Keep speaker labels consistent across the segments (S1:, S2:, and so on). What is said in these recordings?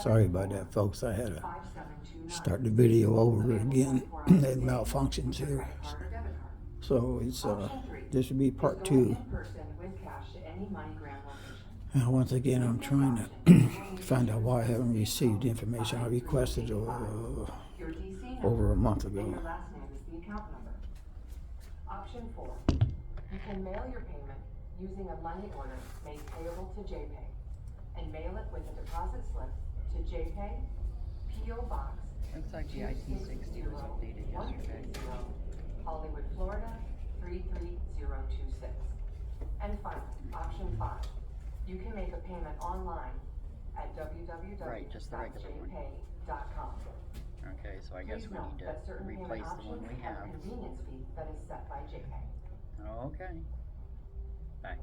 S1: Sorry about that, folks. I had to start the video over again. It malfunctions here. So it's this would be part 2. And once again, I'm trying to find out why I haven't received the information I requested over a month ago.
S2: Option 4. You can mail your payment using a money order made payable to JPay and mail it with a deposit slip to JPay, P.O. Box.
S3: Looks like the IT 60 was updated yesterday.
S2: Hollywood, Florida 33026. And finally, option 5. You can make a payment online at
S3: Right, just the regular one.
S2: www.jpay.com.
S3: Okay, so I guess
S2: Please
S3: we
S2: note
S3: need to
S2: that certain payment
S3: replace the one
S2: options
S3: we
S2: have a
S3: have.
S2: convenience fee that is set by JPay.
S3: Okay. Bye.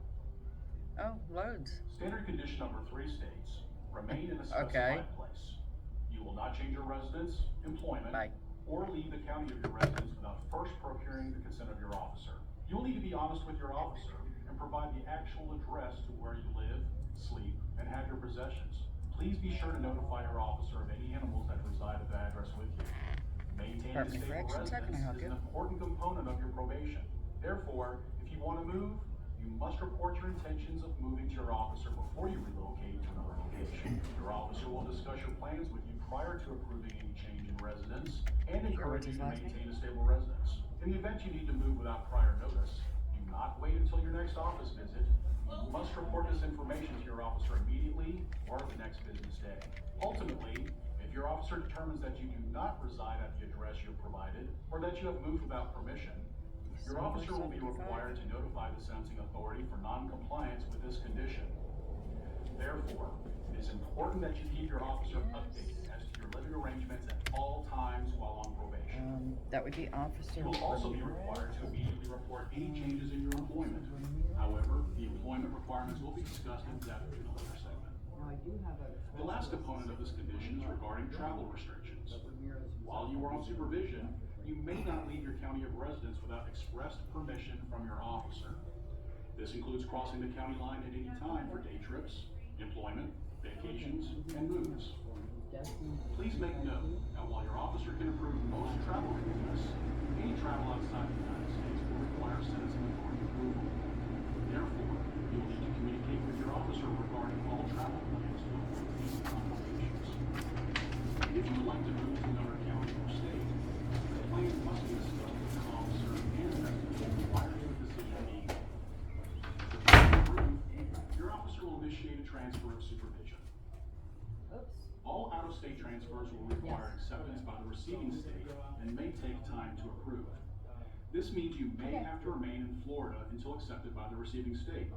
S3: Oh, loads.
S4: Standard condition number 3 states, remain in a
S3: Okay.
S4: specified place. You will not change your residence, employment,
S3: Bye.
S4: or leave the county of your residence without first procuring the consent of your officer. You will need to be honest with your officer and provide the actual address to where you live, sleep, and have your possessions. Please be sure to notify your officer of any animals that reside at that address with you. Maintaining a
S3: Department of
S4: stable
S3: Corrections, how can I help
S4: residence is an
S3: you?
S4: important component of your probation. Therefore, if you want to move, you must report your intentions of moving to your officer before you relocate to another location. Your officer will discuss your plans with you prior to approving any change in residence and encourage you to maintain a stable residence. In the event you need to move without prior notice, do not wait until your next office visit. You must report this information to your officer immediately or the next business day. Ultimately, if your officer determines that you do not reside at the address you have provided or that you have moved without permission, your officer will be required to notify the sentencing authority for non-compliance with this condition. Therefore, it is important that you keep your officer updated as to your living arrangements at all times while on probation.
S3: That would be officer.
S4: You will also be required to immediately report any changes in your employment. However, the employment requirements will be discussed in depth in a later segment. The last component of this condition is regarding travel restrictions. While you are on supervision, you may not leave your county of residence without expressed permission from your officer. This includes crossing the county line at any time for day trips, employment, vacations, and moves. Please make note that while your officer can approve most travel requests, any travel outside the United States will require sentencing authority approval. Therefore, you will need to communicate with your officer regarding all travel plans to avoid these complications. If you would like to move to another county or state, the plan must be discussed with your officer and investigated prior to the decision being made. If you approve, your officer will initiate a transfer of supervision. All out-of-state transfers will require acceptance by the receiving state and may take time to approve. This means you may have to remain in Florida until accepted by the receiving state.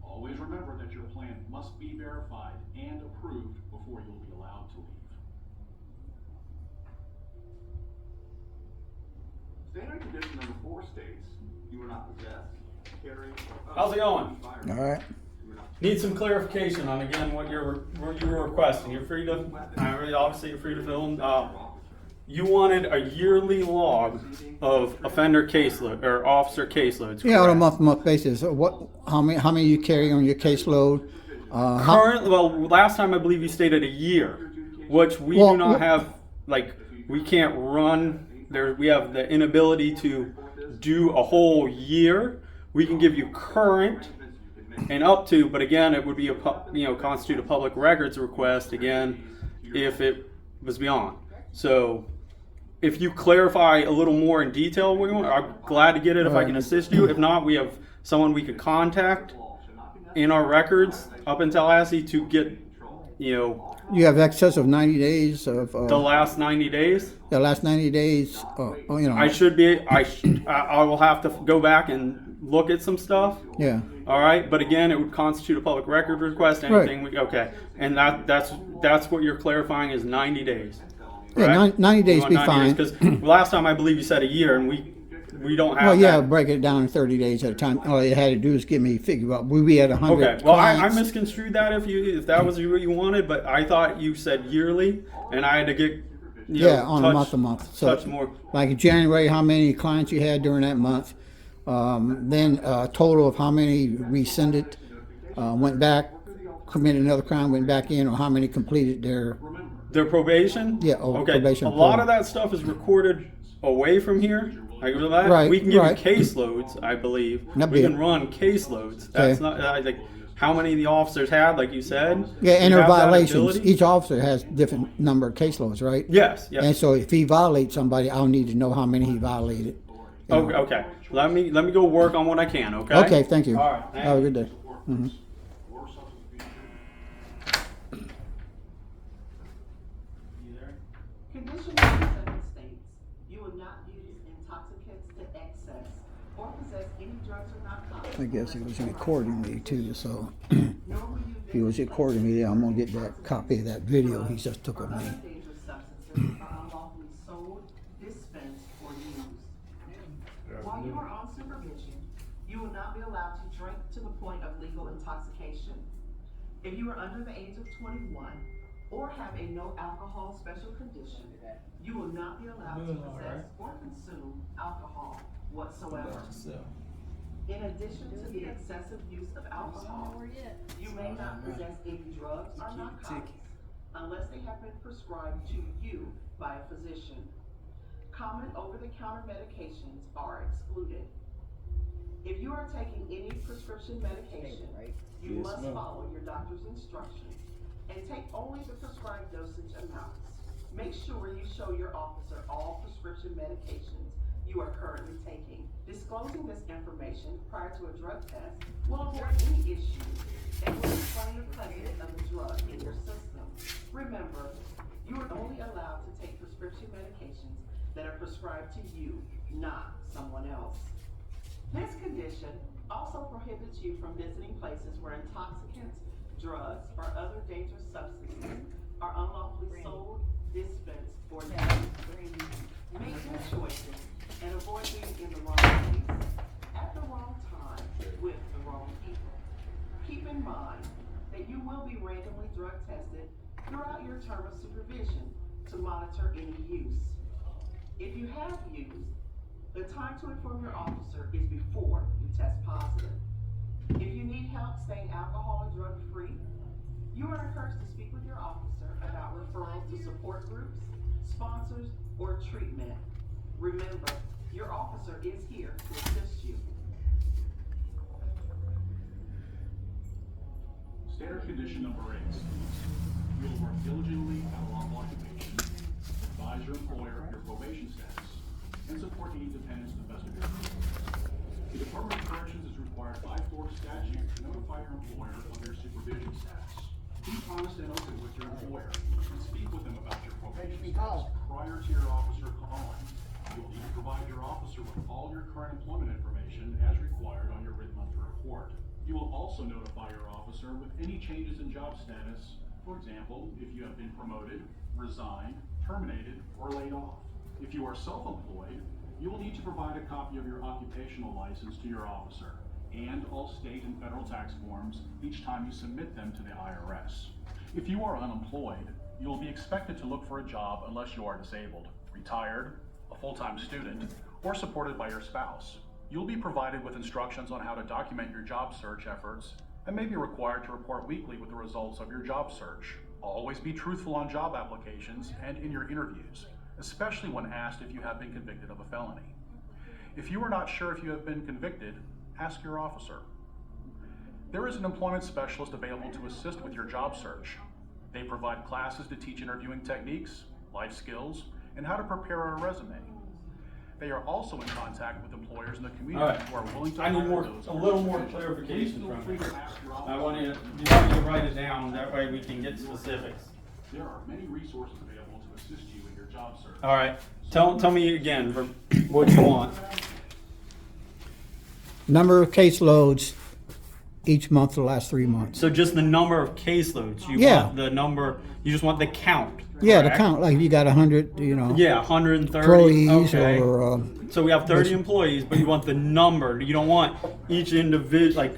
S4: Always remember that your plan must be verified and approved before you'll be allowed to leave.
S5: Standard condition number 4 states, you will not possess, carry,
S6: How's it going?
S1: All right.
S6: Need some clarification on again what you were requesting. You're free to, obviously you're free to film. You wanted a yearly log of offender caseload or officer caseloads.
S1: Yeah, on a
S6: correct?
S1: month-to-month basis. How many you carry on your caseload?
S6: Current, well, last time I believe you stated a year, which we do not have. Like, we can't run there. We have the inability to do a whole year. We can give you current and up to, but again, it would be constitute a public records request again if it was beyond. So if you clarify a little more in detail, I'm glad to get it if I can assist you. If not, we have someone we could contact in our records up in Tallahassee to get,
S1: You have excess of 90 days of
S6: the last 90 days.
S1: the last 90 days.
S6: I will have to go back and look at some stuff.
S1: Yeah.
S6: All right, but again, it would constitute a public record request. Anything okay, and that's what you're clarifying is 90 days.
S1: Yeah, 90 days be fine.
S6: Because last time I believe you said a year, and we don't have.
S1: Well, yeah,
S6: that.
S1: break it down in 30 days at a time. All you had to do is give me a figure. But we had 100.
S6: Okay, well, I
S1: clients.
S6: misconstrued that if that was what you wanted, but I thought you said yearly, and I had to get.
S1: On a month-to-month. So,
S6: touch more.
S1: like in January, how many clients you had during that month? Then total of how many rescinded, went back, committed another crime, went back in, or how many completed their,
S6: Their probation?
S1: Yeah,
S6: Okay.
S1: probation
S6: A lot
S1: program.
S6: of that stuff is recorded away from here. I agree with that.
S1: Right,
S6: We can give
S1: right.
S6: you caseloads, I believe.
S1: That'd
S6: We
S1: be
S6: can
S1: it.
S6: run caseloads. That's
S1: Okay.
S6: not like how many the officers had, like you said.
S1: yeah, and
S6: We
S1: their
S6: have that
S1: violations.
S6: ability.
S1: Each officer has different number of caseloads, right?
S6: Yes. Yes.
S1: And so if he violates somebody, I'll need to know how many he violated. You know.
S6: Okay. Let me go work on what I can. Okay.
S1: Okay, thank you.
S6: All right. Thank
S1: Have a
S6: you.
S1: good day. Mhm.
S4: Or substance abuse.
S7: Condition number 7 states, you will not use intoxicants to excess or possess any drugs or narcotics.
S1: I guess he was recording me too, so
S7: Nor will you
S1: if he was recording me, I'm gonna get that copy of that video he just took of
S7: or
S1: me.
S7: other dangerous substances are unlawfully sold, dispensed, or used. While you are on supervision, you will not be allowed to drink to the point of legal intoxication. If you are under the age of 21 or have a no alcohol special condition, you will not be allowed to possess or consume alcohol whatsoever. In addition to the excessive use of alcohol, you may not possess any drugs or narcotics unless they have been prescribed to you by a physician. Common over-the-counter medications are excluded. If you are taking any prescription medication, you must follow your doctor's instructions and take only the prescribed dosage amounts. Make sure you show your officer all prescription medications you are currently taking. Disclosing this information prior to a drug test will avoid any issues and will explain the presence of the drug in your system. Remember, you are only allowed to take prescription medications that are prescribed to you, not someone else. This condition also prohibits you from visiting places where intoxicants, drugs, or other dangerous substances are unlawfully sold, dispensed, or used. Make good choices and avoid being in the wrong place, at the wrong time, with the wrong people. Keep in mind that you will be randomly drug tested throughout your term of supervision to monitor any use. If you have used, the time to inform your officer is before you test positive. If you need help staying alcohol and drug free, you are encouraged to speak with your officer about referrals to support groups, sponsors, or treatment. Remember, your officer is here to assist you.
S4: Standard condition number 8. You will work diligently at a lawful occupation, advise your employer of your probation status, and support the independence to the best of your ability. The Department of Corrections is required by Florida statute to notify your employer of your supervision status. Be honest and open with your employer and speak with them about your probation status prior to your officer calling. You will need to provide your officer with all your current employment information as required on your written monthly report. You will also notify your officer with any changes in job status. For example, if you have been promoted, resigned, terminated, or laid off. If you are self-employed, you will need to provide a copy of your occupational license to your officer and all state and federal tax forms each time you submit them to the IRS. If you are unemployed, you will be expected to look for a job unless you are disabled, retired, a full-time student, or supported by your spouse. You'll be provided with instructions on how to document your job search efforts and may be required to report weekly with the results of your job search. Always be truthful on job applications and in your interviews, especially when asked if you have been convicted of a felony. If you are not sure if you have been convicted, ask your officer. There is an employment specialist available to assist with your job search. They provide classes to teach interviewing techniques, life skills, and how to prepare a resume. They are also in contact with employers in the community
S6: All right.
S4: who are willing to
S6: I need
S4: hire
S6: more,
S4: those
S6: a
S4: who are
S6: little more
S4: sufficient.
S6: clarification
S4: Please feel
S6: from
S4: free
S6: you.
S4: to ask your
S6: I want you
S4: officer.
S6: to write it down. That way we can get specifics.
S4: There are many resources available to assist you in your job search.
S6: All right. Tell me again what you want.
S1: Number of caseloads each month for the last 3 months.
S6: So just the number of caseloads. You
S1: Yeah.
S6: want the number. You just want the count.
S1: Yeah, the
S6: correct?
S1: count, like you got 100,
S6: Yeah, 130
S1: employees
S6: okay.
S1: or,
S6: So we have 30 employees, but you want the number. You don't want each individual, like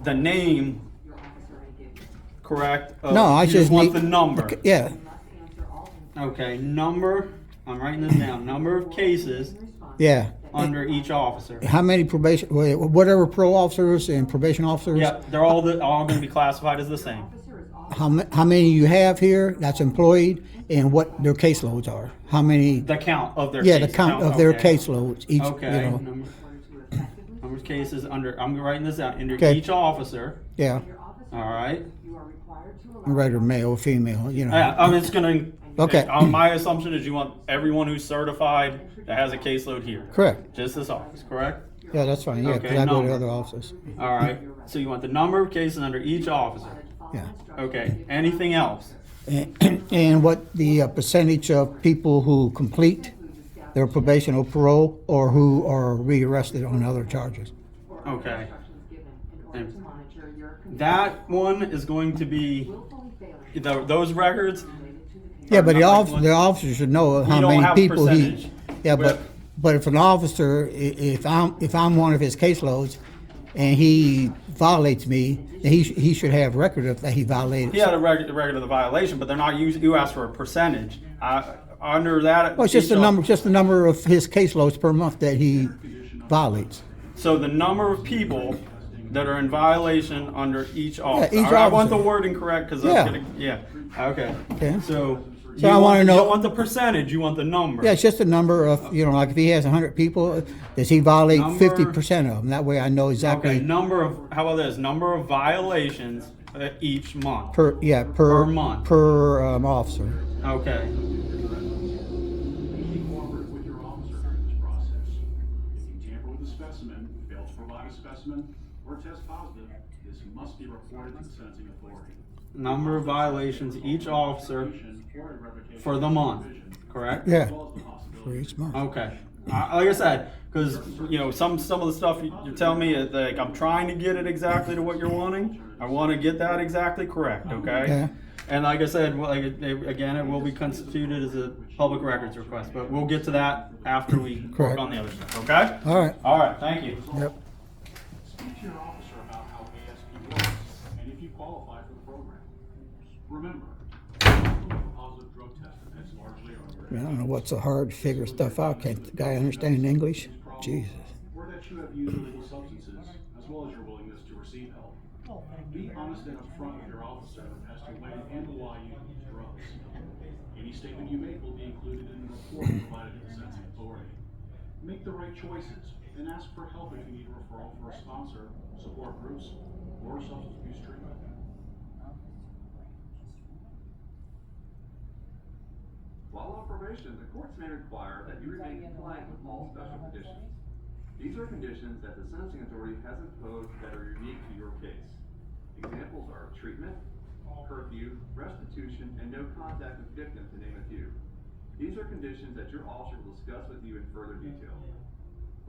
S6: the name,
S2: Your officer may give you.
S6: correct?
S1: no, I
S6: you
S1: just
S6: want
S1: need.
S6: the number.
S1: Yeah,
S2: You must answer all
S6: Okay, number. I'm writing this down. Number of cases.
S1: yeah,
S2: that
S6: under each officer.
S1: How many probation, whatever parole officers and probation officers?
S6: Yeah, they're all going to be classified as the same.
S2: Officer is also
S1: How many you have here that's employed and what their caseloads are? How many?
S6: The count of their
S1: Yeah,
S6: case
S1: the count of their
S6: okay.
S1: caseloads, each, you
S6: Okay.
S1: know,
S2: required to effectively
S6: Number of cases under. I'm writing this out under
S1: Okay.
S6: each officer.
S1: yeah,
S2: your officer.
S6: All right.
S2: You are required to allow.
S1: whether male or female, you know.
S6: Yeah, I'm just gonna.
S1: Okay.
S6: My assumption is you want everyone who's certified that has a caseload here.
S1: Correct.
S6: Just this office, correct?
S1: Yeah, that's fine, yeah, because
S6: Okay,
S1: I go to
S6: number.
S1: other offices.
S6: All right. So you want the number of cases under each officer.
S1: Yeah.
S6: Okay. Anything else?
S1: And what the percentage of people who complete their probation or parole or who are rearrested on other charges.
S6: Okay.
S2: Instructions given in order to monitor your
S6: That one is going to be
S2: willfully failing
S6: those records.
S2: related to the
S1: Yeah, but
S6: Not like
S1: the officer should know how
S6: don't
S1: many
S6: have
S1: people he.
S6: percentage.
S1: Yeah,
S6: But-
S1: but if an officer, if I'm one of his caseloads, and he violates me, then he should have record of that he violated.
S6: He had a record of the violation, but they're not used. You asked for a percentage. Under that.
S1: Well, it's just the number of his caseloads per month that he violates.
S6: So the number of people that are in violation under each officer.
S1: each
S6: I want
S1: officer.
S6: the wording correct because
S1: Yeah.
S6: I'm gonna. Yeah. Okay.
S1: Okay.
S6: So.
S1: So I wanna know-
S6: You don't want the percentage. You want the number.
S1: Yeah, it's just a number of, like if he has 100 people, does he violate
S6: Number-
S1: 50% of them? That way I know
S6: Okay.
S1: exactly
S6: Number of. How about this? Number of violations each month.
S1: per
S6: Per month.
S1: per officer.
S6: Okay.
S4: Be cooperative with your officer during this process. If you tamper with a specimen, fail to provide a specimen, or test positive, this must be reported to the sentencing authority.
S6: Number of violations each officer
S4: Or a revocation
S6: for the month. Correct.
S1: Yeah,
S4: as well as the possibility
S1: for each month.
S6: Okay. Like I said, because some of the stuff you're telling me is like I'm trying to get it exactly to what you're wanting. I want to get that exactly correct. Okay.
S1: Yeah.
S6: And like I said, again, it will be constituted as a public records request, but we'll get to that after we work
S1: Correct.
S6: on the other stuff. Okay.
S1: All right.
S6: All right. Thank you.
S1: Yep.
S4: Speak to your officer about how ASP works and if you qualify for the program. Remember, a positive drug test depends largely on your
S1: I don't know what's so hard to figure stuff out. Can't the guy understand English? Jesus.
S4: or that you have used illegal substances, as well as your willingness to receive help. Be honest and upfront with your officer as to when and why you use drugs. Any statement you make will be included in the report provided to the sentencing authority. Make the right choices and ask for help if you need a referral for a sponsor, support groups, or substance abuse treatment.
S5: While on probation, the courts may require that you remain compliant with all special conditions. These are conditions that the sentencing authority has imposed that are unique to your case. Examples are treatment, curfew, restitution, and no contact with victim, to name a few. These are conditions that your officer will discuss with you in further detail.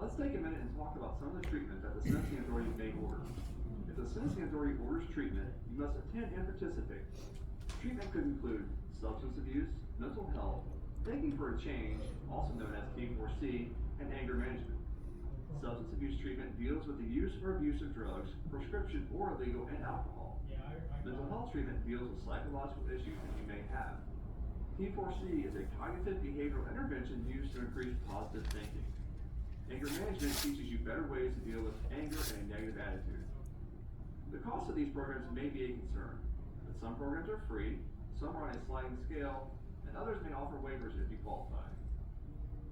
S5: Let's take a minute and talk about some of the treatment that the sentencing authority may order. If the sentencing authority orders treatment, you must attend and participate. Treatment could include substance abuse, mental health, thinking for a change, also known as T4C, and anger management. Substance abuse treatment deals with the use or abuse of drugs, prescription or illegal, and alcohol. Mental health treatment deals with psychological issues that you may have. T4C is a cognitive behavioral intervention used to increase positive thinking. Anger management teaches you better ways to deal with anger and a negative attitude. The cost of these programs may be a concern, but some programs are free, some are on a sliding scale, and others may offer waivers if you qualify.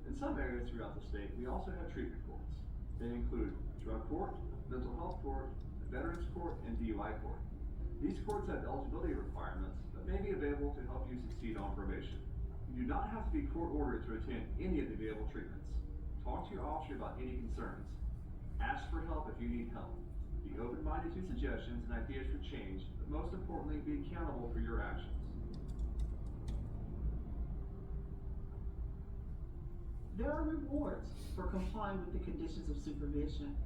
S5: In some areas throughout the state, we also have treatment courts. They include drug court, mental health court, veterans court, and DUI court. These courts have eligibility requirements, but may be available to help you succeed on probation. You do not have to be court ordered to attend any of the available treatments. Talk to your officer about any concerns. Ask for help if you need help. Be open-minded to suggestions and ideas for change, but most importantly, be accountable for your actions.
S7: There are rewards for complying with the conditions of supervision.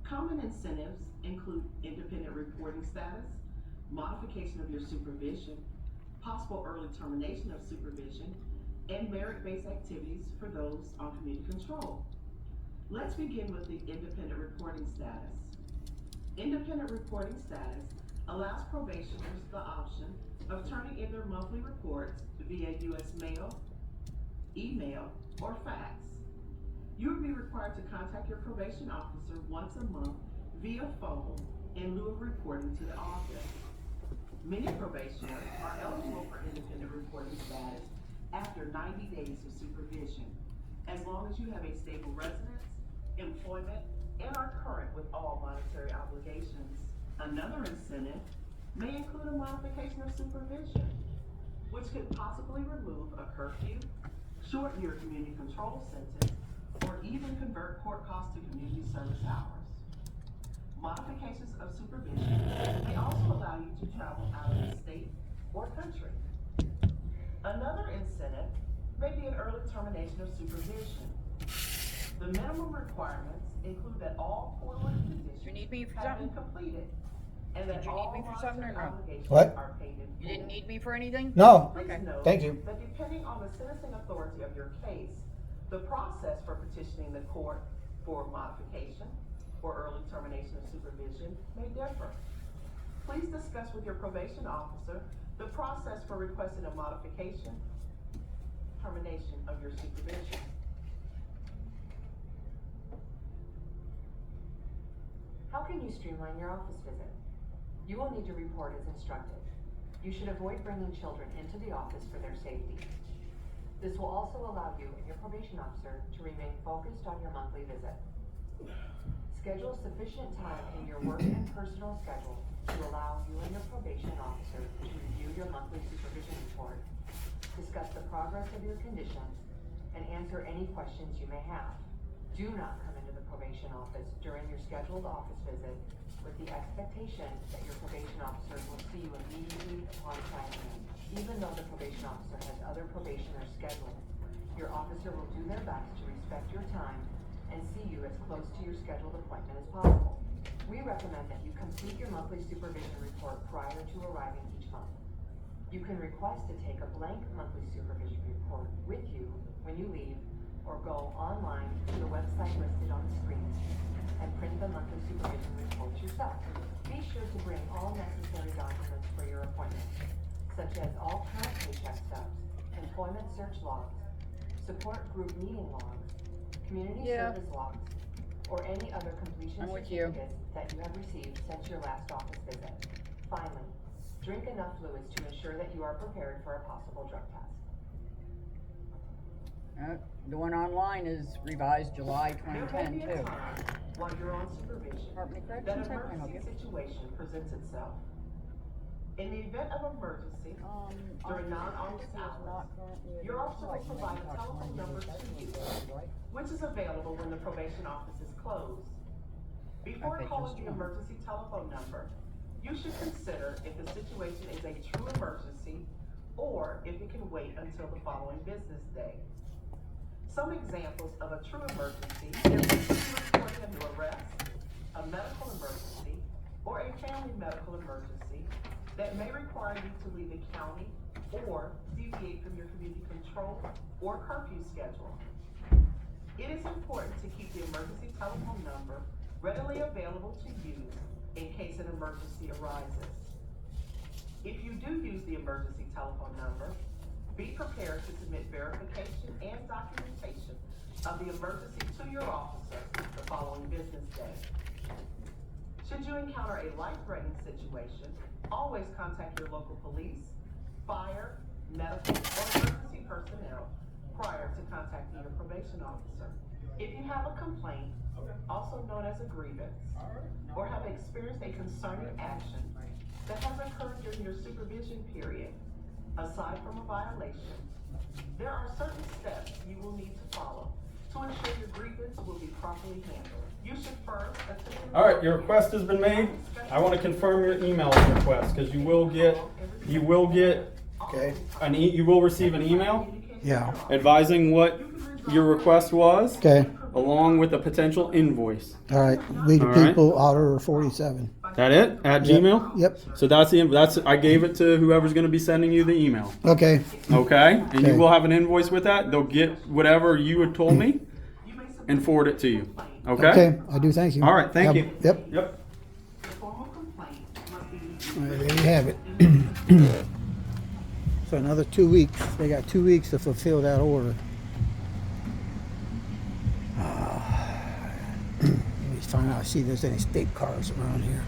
S7: Common incentives include independent reporting status, modification of your supervision, possible early termination of supervision, and merit-based activities for those on community control. Let's begin with the independent reporting status. Independent reporting status allows probationers the option of turning in their monthly reports via U.S. mail, email, or fax. You would be required to contact your probation officer once a month via phone in lieu of reporting to the office. Many probationers are eligible for independent reporting status after 90 days of supervision, as long as you have a stable residence, employment, and are current with all monetary obligations. Another incentive may include a modification of supervision, which could possibly remove a curfew, shorten your community control sentence, or even convert court costs to community service hours. Modifications of supervision may also allow you to travel out of the state or country. Another incentive may be an early termination of supervision. The minimum requirements include that all court-ordered
S3: You need
S7: conditions
S3: me for
S7: have been
S3: something?
S7: completed, and that
S3: Did you need
S7: all
S3: me for something or
S7: monetary
S3: no?
S7: obligations
S1: What?
S7: are paid in full.
S3: You didn't need me for anything?
S1: No,
S7: Please
S3: Okay.
S7: note
S1: thank you.
S7: that depending on the sentencing authority of your case, the process for petitioning the court for modification or early termination of supervision may differ. Please discuss with your probation officer the process for requesting a modification, termination of your supervision.
S2: How can you streamline your office visit? You will need to report as instructed. You should avoid bringing children into the office for their safety. This will also allow you and your probation officer to remain focused on your monthly visit. Schedule sufficient time in your work and personal schedule to allow you and your probation officer to review your monthly supervision report, discuss the progress of your conditions, and answer any questions you may have. Do not come into the probation office during your scheduled office visit with the expectation that your probation officer will see you immediately upon signing in. Even though the probation officer has other probationers scheduled, your officer will do their best to respect your time and see you as close to your scheduled appointment as possible. We recommend that you complete your monthly supervision report prior to arriving each month. You can request to take a blank monthly supervision report with you when you leave, or go online to the website listed on the screen and print the monthly supervision report yourself. Be sure to bring all necessary documents for your appointment, such as all current paycheck stubs, employment search logs, support group meeting logs, community service logs, or any other completion
S3: I'm with you.
S2: certificates that you have received since your last office visit. Finally, drink enough fluids to ensure that you are prepared for a possible drug test.
S3: The one online is revised July
S7: There may
S3: 2010
S7: be a
S3: too.
S7: time while you're on supervision
S3: Department of
S7: that
S3: Corrections,
S7: an
S3: how can I help
S7: emergency
S3: you?
S7: situation presents itself. In the event of emergency, during non-office hours, your officer will provide a telephone number to you, which is available when the probation office is closed. Before
S3: Okay,
S7: calling
S3: just
S7: the
S3: one.
S7: emergency telephone number, you should consider if the situation is a true emergency or if it can wait until the following business day. Some examples of a true emergency is reporting a new arrest, a medical emergency, or a family medical emergency that may require you to leave the county or deviate from your community control or curfew schedule. It is important to keep the emergency telephone number readily available to you in case an emergency arises. If you do use the emergency telephone number, be prepared to submit verification and documentation of the emergency to your officer the following business day. Should you encounter a life-threatening situation, always contact your local police, fire, medical, or emergency personnel prior to contacting your probation officer. If you have a complaint, also known as a grievance, or have experienced a concerning action that has occurred during your supervision period, aside from a violation, there are certain steps you will need to follow to ensure your grievance will be properly handled. You should first attend.
S6: All right, your request has been made. I want to confirm your email request because you will get
S1: Okay.
S6: you will receive an email
S1: Yeah.
S6: advising what your request was,
S1: Okay.
S6: along with a potential invoice.
S1: All right. We the
S6: All right.
S1: people, Auditor 47.
S6: That it? At Gmail?
S1: Yep.
S6: So that's I gave it to whoever's going to be sending you the email.
S1: Okay.
S6: Okay? And you
S1: Okay.
S6: will have an invoice with that. They'll get whatever you had told me and forward it to you. Okay?
S1: Okay. I do thank you.
S6: All right, thank
S1: Yep.
S6: you.
S1: Yep.
S6: Yep.
S7: The formal complaint must be
S1: All right, there you have it. So another 2 weeks. They got 2 weeks to fulfill that order. find out, see if there's any state cars around here.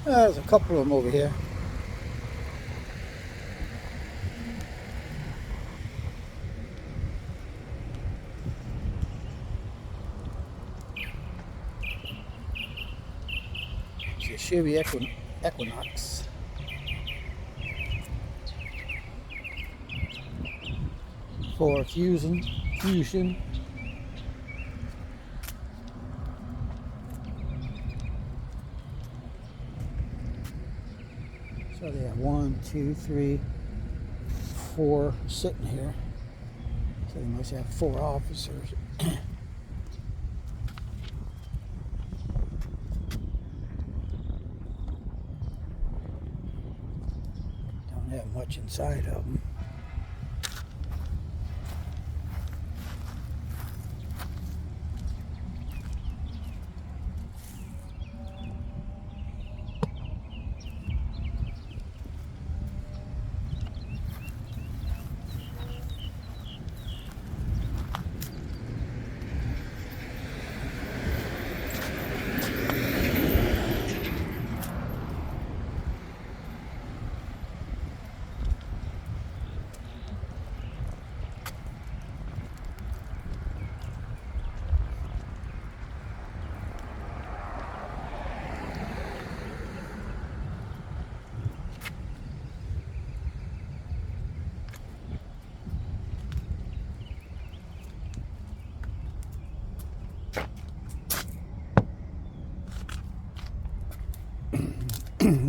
S1: There's a couple of them over here. It's a Chevy Equinox. For Fusion. So they have 1, 2, 3, 4 sitting here. So they must have 4 officers. Don't have much inside of them.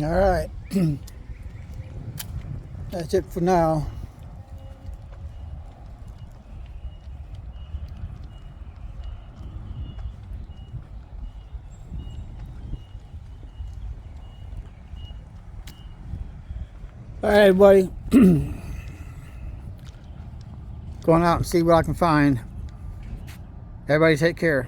S1: All right. That's it for now. All right, everybody. Going out and see what I can find. Everybody take care.